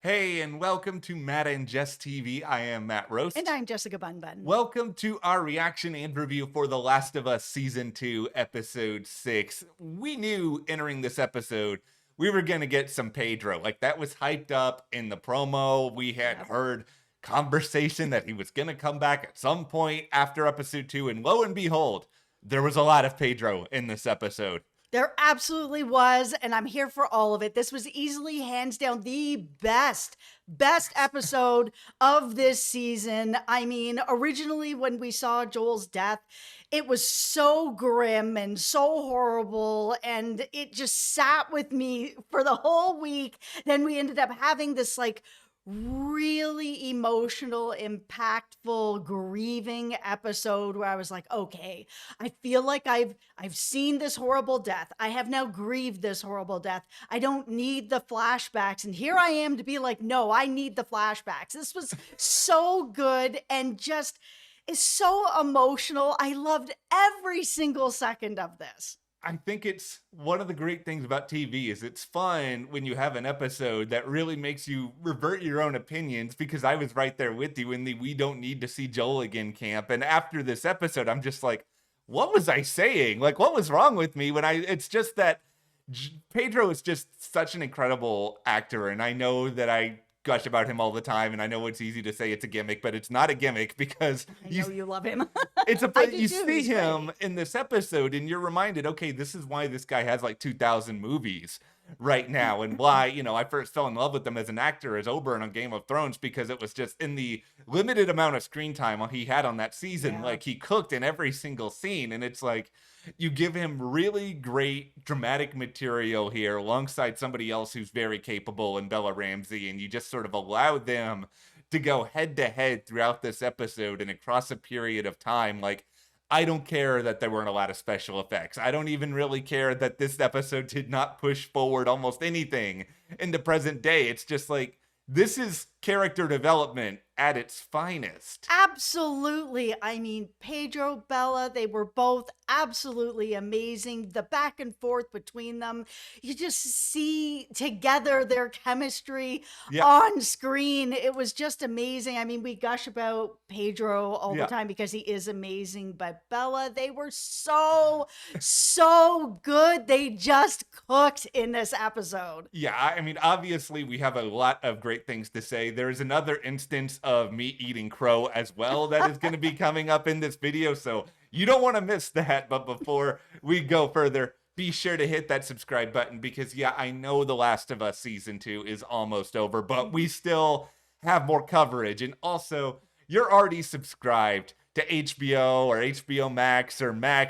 Hey, and welcome to Matt and Jess TV. I am Matt Roast. And I'm Jessica Bun Bun. Welcome to our reaction and review for The Last of Us Season 2, Episode 6. We knew entering this episode we were going to get some Pedro. Like, that was hyped up in the promo. We had heard conversation that he was going to come back at some point after Episode 2. And lo and behold, there was a lot of Pedro in this episode. There absolutely was, and I'm here for all of it. This was easily, hands down, the best episode of this season. I mean, originally when we saw Joel's death, it was so grim and so horrible, and it just sat with me for the whole week. Then we ended up having this, like, really emotional, impactful, grieving episode where I was like, okay, I feel like I've seen this horrible death. I have now grieved this horrible death. I don't need the flashbacks. And here I am to be like, no, I need the flashbacks. This was so good and just is so emotional. I loved every single second of this. I think it's one of the great things about TV is it's fun when you have an episode that really makes you revert your own opinions, because I was right there with you in the we don't need to see Joel again camp. And after this episode, I'm just like, what was I saying? Like, what was wrong with me it's just that Pedro is just such an incredible actor. And I know that I gush about him all the time, and I know it's easy to say it's a gimmick, but it's not a gimmick, because I know you love him. It's you see him in this episode and you're reminded, okay, this is why this guy has like 2,000 movies right now, and why, I first fell in love with him as an actor as Oberyn on Game of Thrones, because it was just in the limited amount of screen time he had on that season. Like, he cooked in every single scene, and it's like you give him really great dramatic material here alongside somebody else who's very capable in Bella Ramsey, and you just sort of allow them to go head to head throughout this episode and across a period of time. Like, I don't care that there weren't a lot of special effects. I don't even really care that this episode did not push forward almost anything in the present day. It's just like, this is character development at its finest. Absolutely. I mean, Pedro, Bella, they were both absolutely amazing. The back and forth between them, you just see together their chemistry on screen. It was just amazing. I mean, we gush about Pedro all the time because he is amazing, but Bella, they were so good. They just cooked in this episode. Yeah, I mean, obviously we have a lot of great things to say. There's another instance of me eating crow as well that is going to be coming up in this video, so you don't want to miss that. But before we go further, be sure to hit that subscribe button, because I know The Last of Us Season 2 is almost over, but we still have more coverage. And also, you're already subscribed to HBO or HBO Max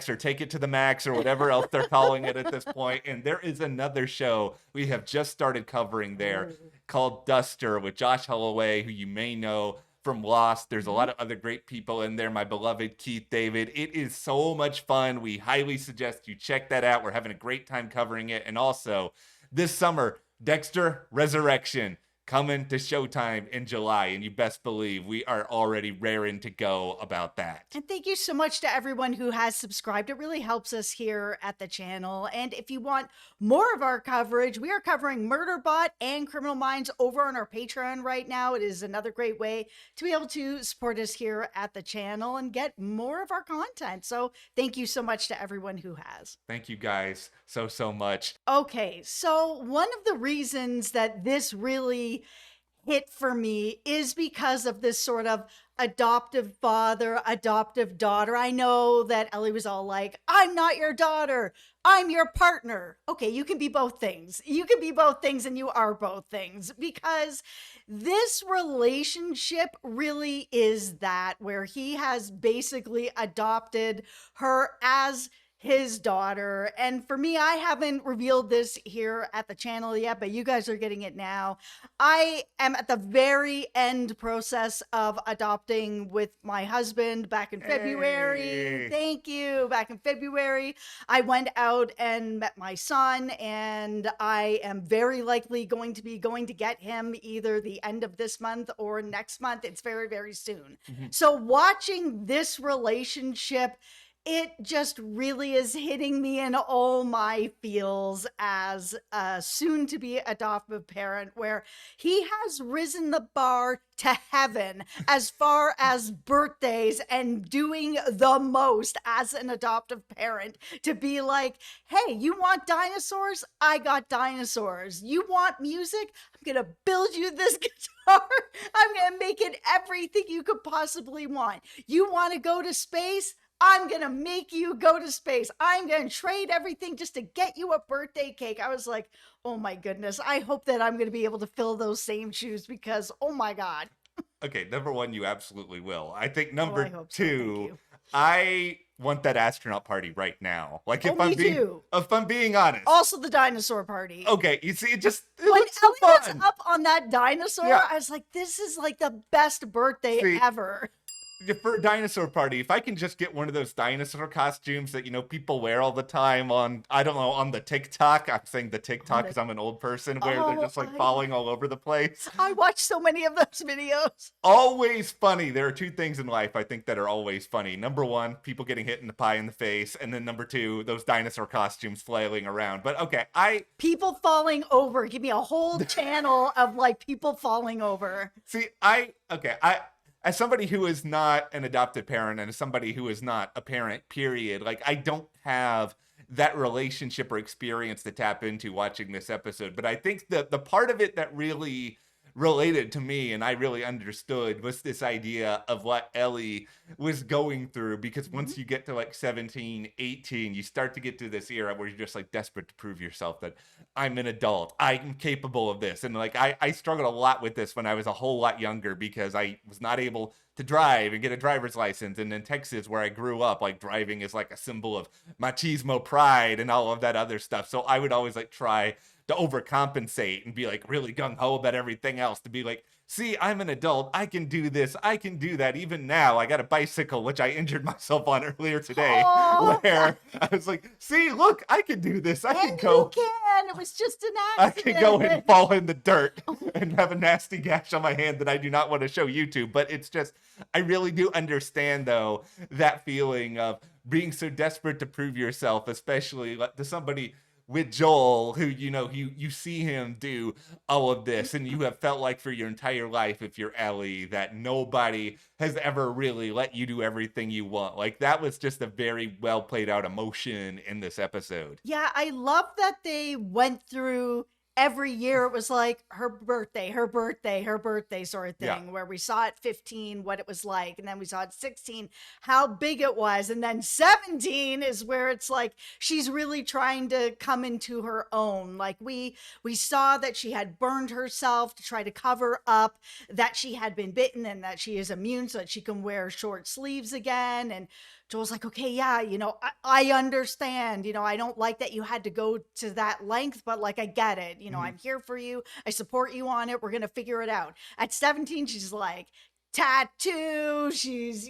or Take It to the Max or whatever else they're calling it at this point. And there is another show we have just started covering there called Duster with Josh Holloway, who you may know from Lost. There's a lot of other great people in there. My beloved Keith David. It is so much fun. We highly suggest you check that out. We're having a great time covering it. And also, this summer, Dexter Resurrection coming to Showtime in July, and you best believe we are already raring to go about that. And thank you so much to everyone who has subscribed. It really helps us here at the channel. And if you want more of our coverage, we are covering Murderbot and Criminal Minds over on our Patreon right now. It is another great way to be able to support us here at the channel and get more of our content. So thank you so much to everyone who has. Thank you guys so much. Okay, so one of the reasons that this really hit for me is because of this sort of adoptive father, adoptive daughter. I know that Ellie was all like, I'm not your daughter, I'm your partner. Okay, you can be both things. You can be both things, and you are both things, because this relationship really is that, where he has basically adopted her as his daughter. And for me, I haven't revealed this here at the channel yet, but you guys are getting it now. I am at the very end process of adopting with my husband back in February. Hey. Thank you. Back in February, I went out and met my son, and I am very likely going to get him either the end of this month or next month. It's very, very soon. So watching this relationship it just really is hitting me in all my feels as a soon to be adoptive parent, where he has risen the bar to heaven as far as birthdays and doing the most as an adoptive parent to be like, hey, you want dinosaurs? I got dinosaurs. You want music? I'm going to build you this guitar. I'm going to make it everything you could possibly want. You want to go to space? I'm going to make you go to space. I'm going to trade everything just to get you a birthday cake. I was like, oh my goodness. I hope that I'm going to be able to fill those same shoes because, oh my God. Okay, number one, you absolutely will. I think I number hope so. Thank two, you. I want that astronaut party right now. Like Oh, me too. if I'm being honest. Also the dinosaur party. Okay, you see, it When looks so Ellie was fun. up on that dinosaur, Yeah. I was like, this is like the best birthday See, ever. For a dinosaur party, if I can just get one of those dinosaur costumes that, people wear all the time on, I don't know, on the TikTok. I'm saying the TikTok because I'm an old person, where they're just like falling all over the place. I watched so many of those videos. Always funny. There are two things in life I think that are always funny. Number one, people getting hit in the pie in the face. And then number two, those dinosaur costumes flailing around. But okay, People falling over. Give me a whole channel of like people falling over. see, as somebody who is not an adopted parent and as somebody who is not a parent, period, like I don't have that relationship or experience to tap into watching this episode. But I think the part of it that really related to me and I really understood was this idea of what Ellie was going through, because once you get to like 17, 18, you start to get to this era where you're just like desperate to prove yourself that I'm an adult, I'm capable of this. And like I struggled a lot with this when I was a whole lot younger because I was not able to drive and get a driver's license. And in Texas, where I grew up, like driving is like a symbol of machismo pride and all of that other stuff. So I would always like try to overcompensate and be like really gung-ho about everything else, to be like, see, I'm an adult, I can do this, I can do that. Even now, I got a bicycle, which I injured myself on earlier today, Oh. where I was like, see, look, I can do this, I can And go. you can. It was just an I accident. can go and fall in the dirt and have a nasty gash on my hand that I do not want to show YouTube. But it's just, I really do understand, though, that feeling of being so desperate to prove yourself, especially to somebody with Joel, who, you see him do all of this, and you have felt like for your entire life, if you're Ellie, that nobody has ever really let you do everything you want. Like, that was just a very well played out emotion in this episode. Yeah, I love that they went through every year. It was like her birthday, her birthday, her birthday sort of thing, Yeah. where we saw at 15 what it was like, and then we saw at 16 how big it was, and then 17 is where it's like she's really trying to come into her own. Like we saw that she had burned herself to try to cover up that she had been bitten and that she is immune so that she can wear short sleeves again. And Joel's like, okay, yeah, I understand. I don't like that you had to go to that length, but like, I get it. I'm here for you. I support you on it. We're going to figure it out. At 17, she's like, tattoo. She's,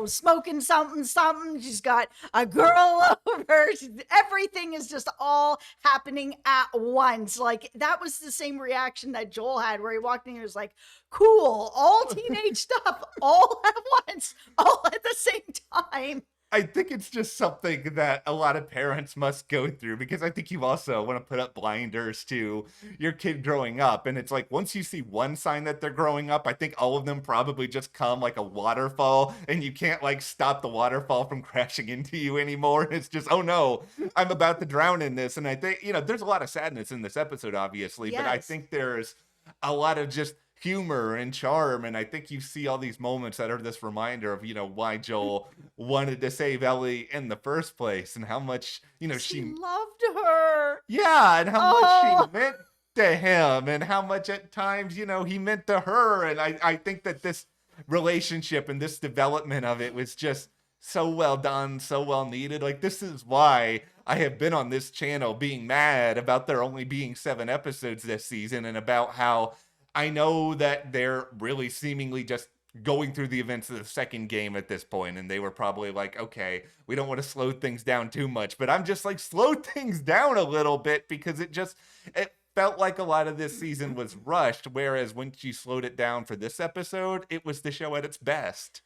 smoking something. She's got a girl over. Everything is just all happening at once. Like, that was the same reaction that Joel had, where he walked in and was like, cool, all teenage stuff, all at once, all at the same time. I think it's just something that a lot of parents must go through, because I think you also want to put up blinders to your kid growing up. And it's like, once you see one sign that they're growing up, I think all of them probably just come like a waterfall, and you can't like stop the waterfall from crashing into you anymore. It's just, oh no, I'm about to drown in this. And I think, there's a lot of sadness in this episode, obviously, but I Yes. think there's a lot of just humor and charm, and I think you see all these moments that are this reminder of why Joel wanted to save Ellie in the first place, and how much She loved her. and how much Oh. she meant to him, and how much at times he meant to her. And I think that this relationship and this development of it was just so well done, so well needed. Like, this is why I have been on this channel being mad about there only being 7 episodes this season, and about how I know that they're really seemingly just going through the events of the second game at this point, and they were probably like, okay, we don't want to slow things down too much, but I'm just like, slow things down a little bit, because it felt like a lot of this season was rushed, whereas once you slowed it down for this episode, it was the show at its best.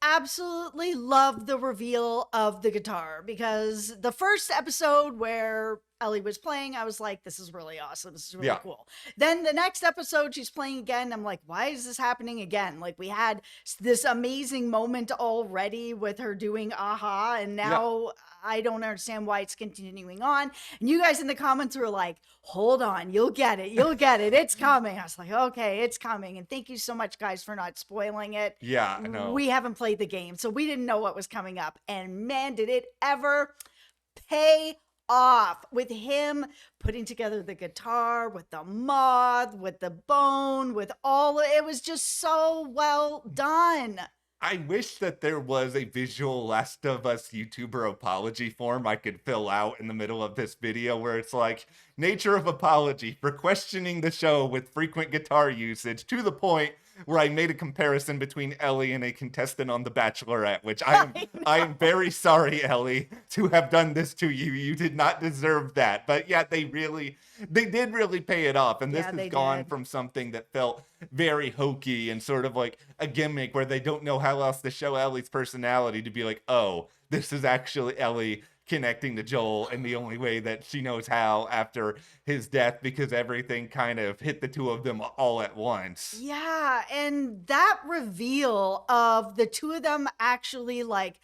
absolutely love the reveal of the guitar, because the first episode where Ellie was playing, I was like, this is really awesome. This is really Yeah. cool. Then the next episode, she's playing again. I'm like, why is this happening again? Like, we had this amazing moment already with her doing aha, and Yeah. now I don't understand why it's continuing on. And you guys in the comments were like, hold on, you'll get it. You'll get it. It's coming. I was like, okay, it's coming. And thank you so much, guys, for not spoiling it. Yeah, no. We haven't played the game, so we didn't know what was coming up. And man, did it ever pay off with him putting together the guitar with the moth, with the bone, with all it was just so well done. I wish that there was a visual Last of Us YouTuber apology form I could fill out in the middle of this video where it's like, nature of apology for questioning the show with frequent guitar usage, to the point where I made a comparison between Ellie and a contestant on The Bachelorette, which I am very sorry, Ellie, to have done this to you. You did not deserve that. But yeah, they did really pay it off. And this Yeah, has they gone did. from something that felt very hokey and sort of like a gimmick where they don't know how else to show Ellie's personality to be like, oh, this is actually Ellie connecting to Joel in the only way that she knows how after his death, because everything kind of hit the two of them all at once. Yeah, and that reveal of the two of them actually like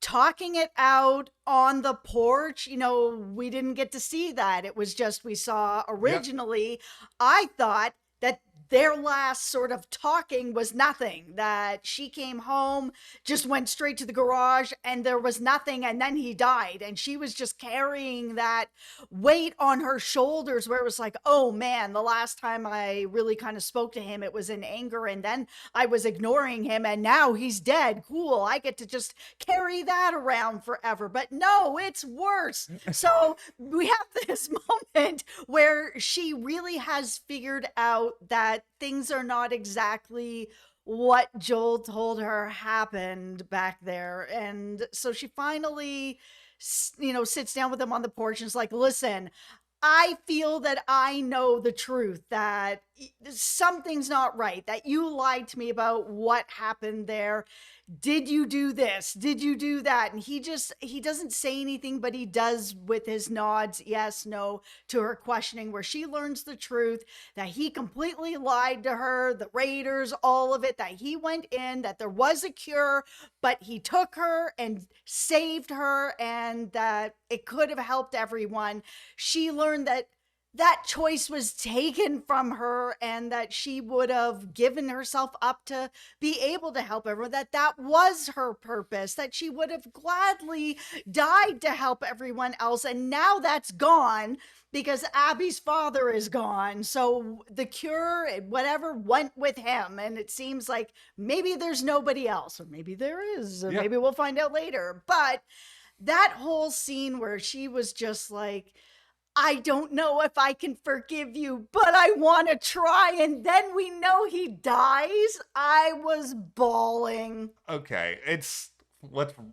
talking it out on the porch, we didn't get to see that. It was just we saw Yep. originally. I thought that their last sort of talking was nothing, that she came home, just went straight to the garage, and there was nothing, and then he died. And she was just carrying that weight on her shoulders where it was like, oh man, the last time I really kind of spoke to him, it was in anger, and then I was ignoring him, and now he's dead. Cool. I get to just carry that around forever. But no, it's worse. So we have this moment where she really has figured out that things are not exactly what Joel told her happened back there. And so she finally, sits down with him on the porch and is like, listen, I feel that I know the truth, that something's not right, that you lied to me about what happened there. Did you do this? Did you do that? And he doesn't say anything, but he does with his nods, yes, no, to her questioning, where she learns the truth, that he completely lied to her, the Raiders, all of it, that he went in, that there was a cure, but he took her and saved her, and that it could have helped everyone. She learned that choice was taken from her, and that she would have given herself up to be able to help everyone, that was her purpose, that she would have gladly died to help everyone else. And now that's gone because Abby's father is gone. So the cure, whatever, went with him. And it seems like maybe there's nobody else, or maybe there is, or Yeah. maybe we'll find out later. But that whole scene where she was just like, I don't know if I can forgive you, but I want to try. And then we know he dies. I was bawling. Okay, let's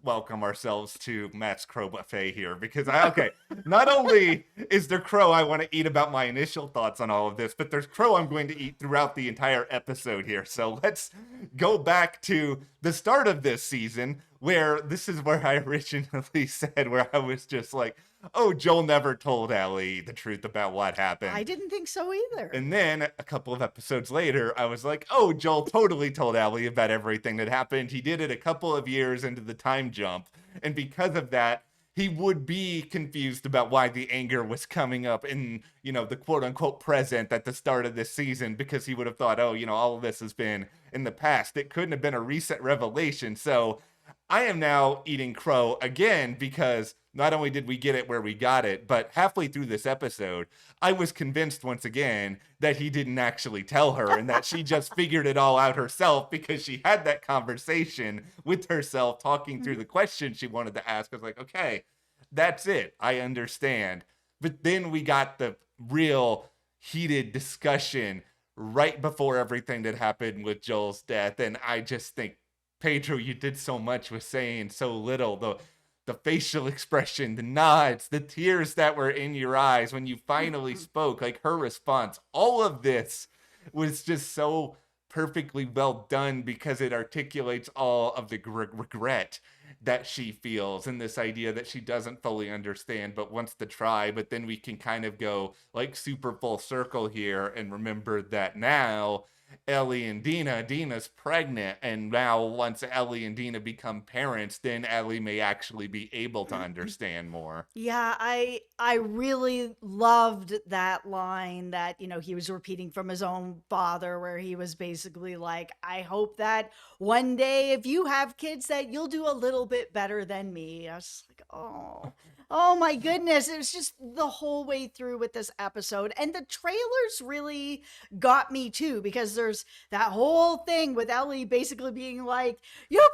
welcome ourselves to Matt's Crow Buffet here, because not only is there crow I want to eat about my initial thoughts on all of this, but there's crow I'm going to eat throughout the entire episode here. So let's go back to the start of this season, where this is where I originally said, where I was just like, oh, Joel never told Ellie the truth about what happened. I didn't think so either. And then a couple of episodes later, I was like, oh, Joel totally told Ellie about everything that happened. He did it a couple of years into the time jump. And because of that, he would be confused about why the anger was coming up in, the quote unquote present at the start of this season, because he would have thought, oh, all of this has been in the past. It couldn't have been a recent revelation. So I am now eating crow again, because not only did we get it where we got it, but halfway through this episode, I was convinced once again that he didn't actually tell her, and that she just figured it all out herself, because she had that conversation with herself, talking through the question she wanted to ask. I was like, okay, that's it. I understand. But then we got the real heated discussion right before everything that happened with Joel's death. And I just think, Pedro, you did so much with saying so little. The facial expression, the nods, the tears that were in your eyes when you finally spoke, like her response, all of this was just so perfectly well done because it articulates all of the regret that she feels and this idea that she doesn't fully understand but wants to try. But then we can kind of go like super full circle here and remember that now Ellie and Dina's pregnant, and now once Ellie and Dina become parents, then Ellie may actually be able to understand more. Yeah, I really loved that line that, he was repeating from his own father where he was basically like, I hope that one day if you have kids that you'll do a little bit better than me. I was like, oh. Oh my goodness. It was just the whole way through with this episode. And the trailers really got me too, because there's that whole thing with Ellie basically being like, you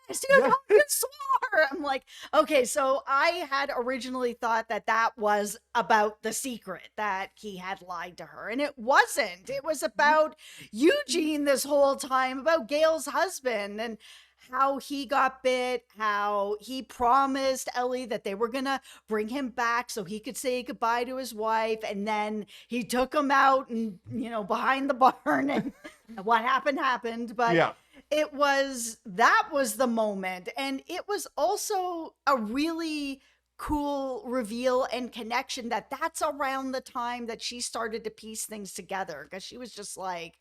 promised, Yeah. you swore. I'm like, okay, so I had originally thought that that was about the secret that he had lied to her, and it wasn't. It was about Eugene this whole time, about Gail's husband, and how he got bit, how he promised Ellie that they were gonna bring him back so he could say goodbye to his wife, and then he took him out and, behind the barn, and what happened. But Yeah. that was the moment. And it was also a really cool reveal and connection that that's around the time that she started to piece things together, because she was just like,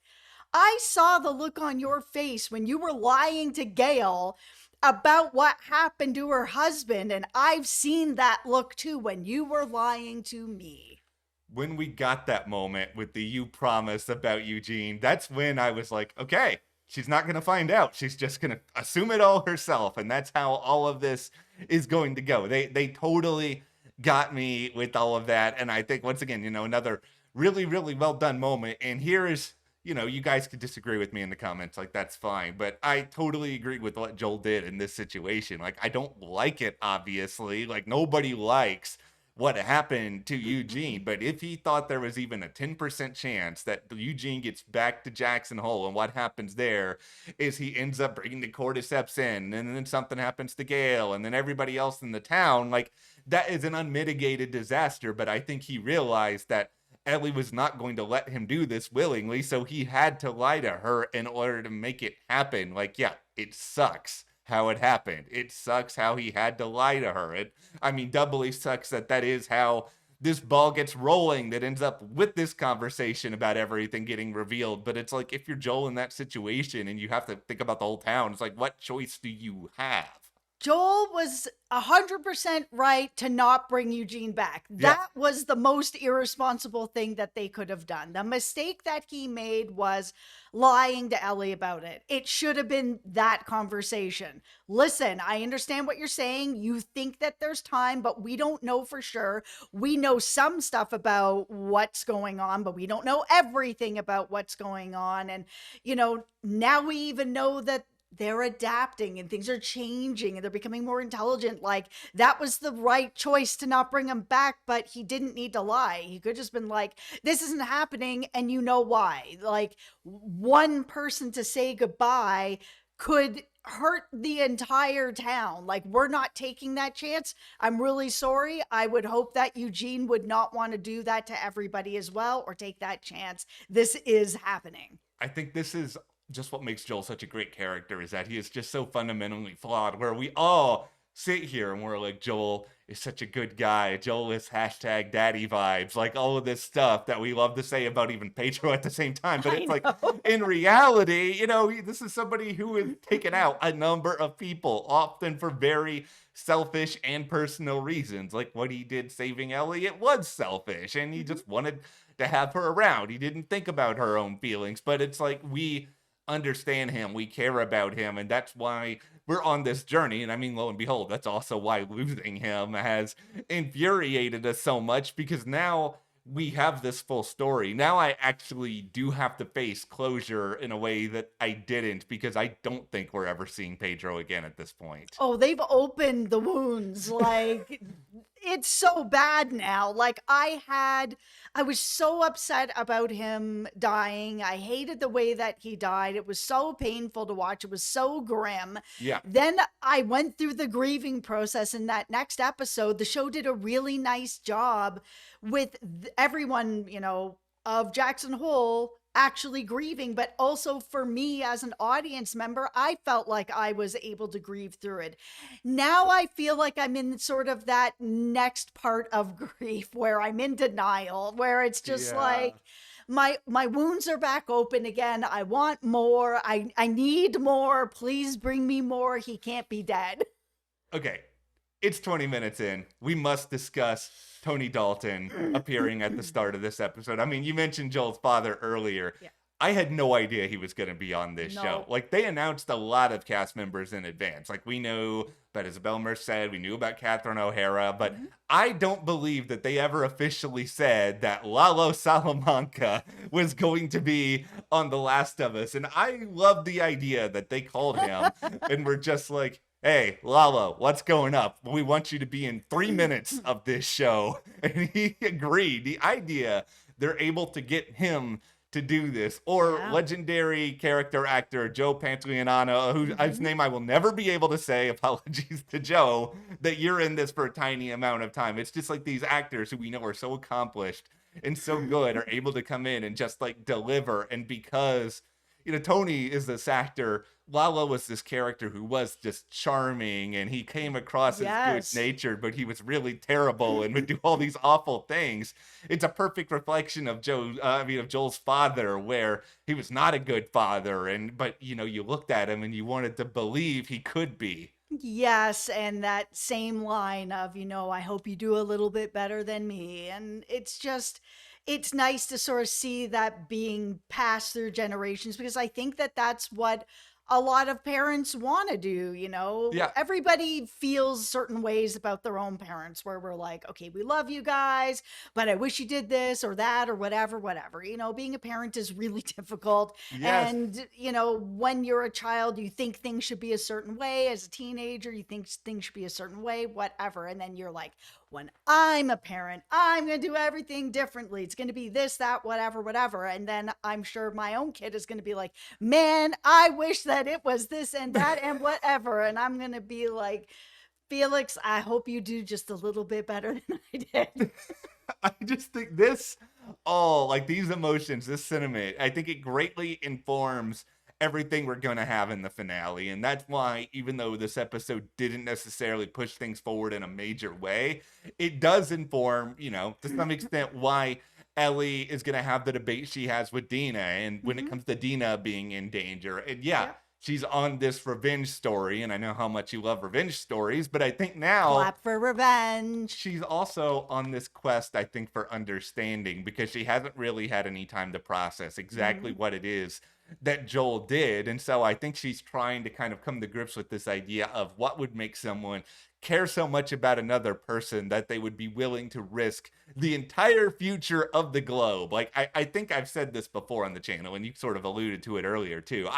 I saw the look on your face when you were lying to Gail about what happened to her husband, and I've seen that look too when you were lying to me. When we got that moment with the you promise about Eugene, that's when I was like, okay, she's not going to find out. She's just going to assume it all herself. And that's how all of this is going to go. They totally got me with all of that. And I think, once again, another really, really well done moment. And here is, you guys could disagree with me in the comments. Like, that's fine. But I totally agree with what Joel did in this situation. Like, I don't like it, obviously. Like, nobody likes what happened to Eugene, but if he thought there was even a 10% chance that Eugene gets back to Jackson Hole, and what happens there is he ends up bringing the cordyceps in, and then something happens to Gail, and then everybody else in the town, like, that is an unmitigated disaster. But I think he realized that Ellie was not going to let him do this willingly, so he had to lie to her in order to make it happen. Like, yeah, it sucks how it happened. It sucks how he had to lie to her. Doubly sucks that is how this ball gets rolling, that ends up with this conversation about everything getting revealed. But it's like, if you're Joel in that situation and you have to think about the whole town, it's like, what choice do you have? Joel was 100% right to not bring Eugene back. Yeah. That was the most irresponsible thing that they could have done. The mistake that he made was lying to Ellie about it. It should have been that conversation. Listen, I understand what you're saying. You think that there's time, but we don't know for sure. We know some stuff about what's going on, but we don't know everything about what's going on. And, now we even know that they're adapting and things are changing and they're becoming more intelligent. Like, that was the right choice to not bring him back, but he didn't need to lie. He could just been like, this isn't happening, and you know why. Like, one person to say goodbye could hurt the entire town. Like, we're not taking that chance. I'm really sorry. I would hope that Eugene would not want to do that to everybody as well, or take that chance. This is happening. I think this is just what makes Joel such a great character, is that he is just so fundamentally flawed, where we all sit here and we're like, Joel is such a good guy. Joel is hashtag daddy vibes, like all of this stuff that we love to say about even Pedro at the same time. But it's like, in reality, this is somebody who has taken out a number of people, often for very selfish and personal reasons. Like what he did saving Ellie, it was selfish, and he just wanted to have her around. He didn't think about her own feelings. But it's like, we understand him, we care about him, and that's why we're on this journey. And lo and behold, that's also why losing him has infuriated us so much, because now we have this full story. Now I actually do have to face closure in a way that I didn't, because I don't think we're ever seeing Pedro again at this point. Oh, they've opened the wounds. Like, it's so bad now. Like, I was so upset about him dying. I hated the way that he died. It was so painful to watch. It was so grim. Yeah. Then I went through the grieving process in that next episode. The show did a really nice job with everyone, of Jackson Hole actually grieving, but also for me as an audience member, I felt like I was able to grieve through it. Now I feel like I'm in sort of that next part of grief where I'm in denial, where it's just Yeah. like my wounds are back open again. I want more. I need more. Please bring me more. He can't be dead. Okay, it's 20 minutes in. We must discuss Tony Dalton appearing at the start of this episode. I mean, you mentioned Joel's father earlier. Yeah. I had no idea he was going to be on this show. No. Like, they announced a lot of cast members in advance. Like, we knew about Isabel Merced, we knew about Catherine O'Hara, but I don't believe that they ever officially said that Lalo Salamanca was going to be on The Last of Us. And I love the idea that they called him and were just like, hey, Lalo, what's going up? We want you to be in 3 minutes of this show. And he agreed. The idea they're able to get him to do this, or Yeah. legendary character actor Joe Pantoliano, whose name I will never be able to say, apologies to Joe, that you're in this for a tiny amount of time. It's just like these actors who we know are so accomplished and so good are able to come in and just like deliver. And because Tony is this actor, Lalo was this character who was just charming, and he came across as Yes. good-natured, but he was really terrible and would do all these awful things. It's a perfect reflection of Joel's father, where he was not a good father, but you looked at him and you wanted to believe he could be. Yes, and that same line of, I hope you do a little bit better than me. And it's nice to sort of see that being passed through generations, because I think that that's what a lot of parents want to do. Yeah. Everybody feels certain ways about their own parents, where we're like, okay, we love you guys, but I wish you did this or that or whatever. Being a parent is really difficult. Yes. And, when you're a child, you think things should be a certain way. As a teenager, you think things should be a certain way, whatever. And then you're like, when I'm a parent, I'm going to do everything differently. It's going to be this, that, whatever. And then I'm sure my own kid is going to be like, man, I wish that it was this and that and whatever. And I'm going to be like, Felix, I hope you do just a little bit better than I did. I just think these emotions, this sentiment, I think it greatly informs everything we're going to have in the finale. And that's why, even though this episode didn't necessarily push things forward in a major way, it does inform, to some extent, why Ellie is going to have the debate she has with Dina. And when it comes to Dina being in danger, and she's on this revenge story, and I know how much you love revenge stories, but I think now Clap for revenge. she's also on this quest, I think, for understanding, because she hasn't really had any time to process exactly what it is that Joel did. And so I think she's trying to kind of come to grips with this idea of what would make someone care so much about another person that they would be willing to risk the entire future of the globe. Like, I think I've said this before on the channel, and you sort of alluded to it earlier too.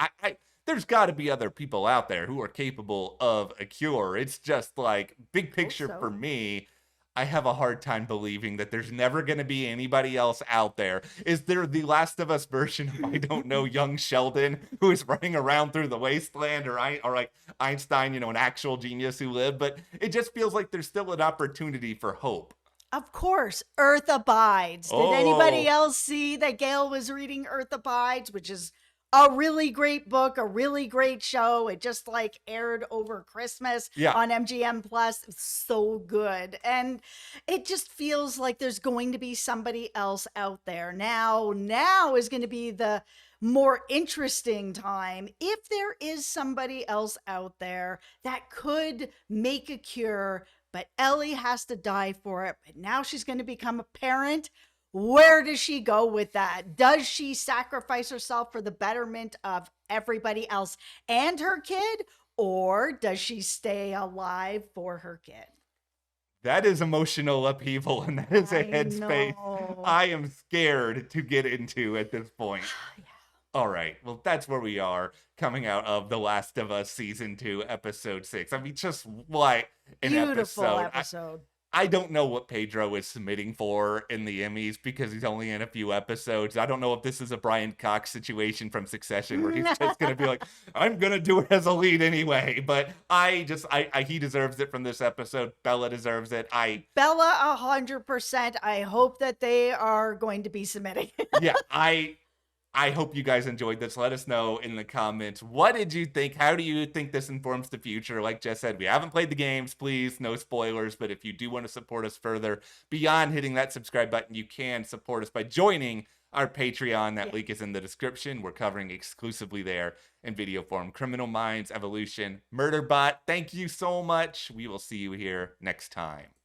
There's got to be other people out there who are capable of a cure. It's just like, big picture so. for me, I have a hard time believing that there's never going to be anybody else out there. Is there the Last of Us version of, I don't know, young Sheldon who is running around through the wasteland, or like Einstein, an actual genius who lived? But it just feels like there's still an opportunity for hope. Of course, Earth Abides. Did anybody else see that Gail was reading Earth Abides, which is a really great book, a really great show. It just aired over Christmas on MGM Plus. It's so good. And it just feels like there's going to be somebody else out there. Now is going to be the more interesting time. If there is somebody else out there that could make a cure, but Ellie has to die for it, but now she's going to become a parent. Where does she go with that? Does she sacrifice herself for the betterment of everybody else and her kid? Or does she stay alive for her kid? That is emotional upheaval, and that is a headspace I am scared to get into at this point. All right, well, that's where we are coming out of The Last of Us Season 2, Episode 6. I mean, just what an Beautiful episode. I don't know what Pedro is submitting for in the Emmys, because he's only in a few episodes. I don't know if this is a Brian Cox situation from Succession, where he's just going to be like, I'm going to do it as a lead anyway. But he deserves it from this episode. Bella deserves it. Bella, 100%. I hope that they are going to be submitting. Yeah, I I hope you guys enjoyed this. Let us know in the comments. What did you think? How do you think this informs the future? Like Jess said, we haven't played the games. Please, no spoilers. But if you do want to support us further beyond hitting that subscribe button, you can support us by joining our Patreon. That Yeah. link is in the description. We're covering exclusively there in video form. Criminal Minds, Evolution, Murderbot. Thank you so much. We will see you here next time.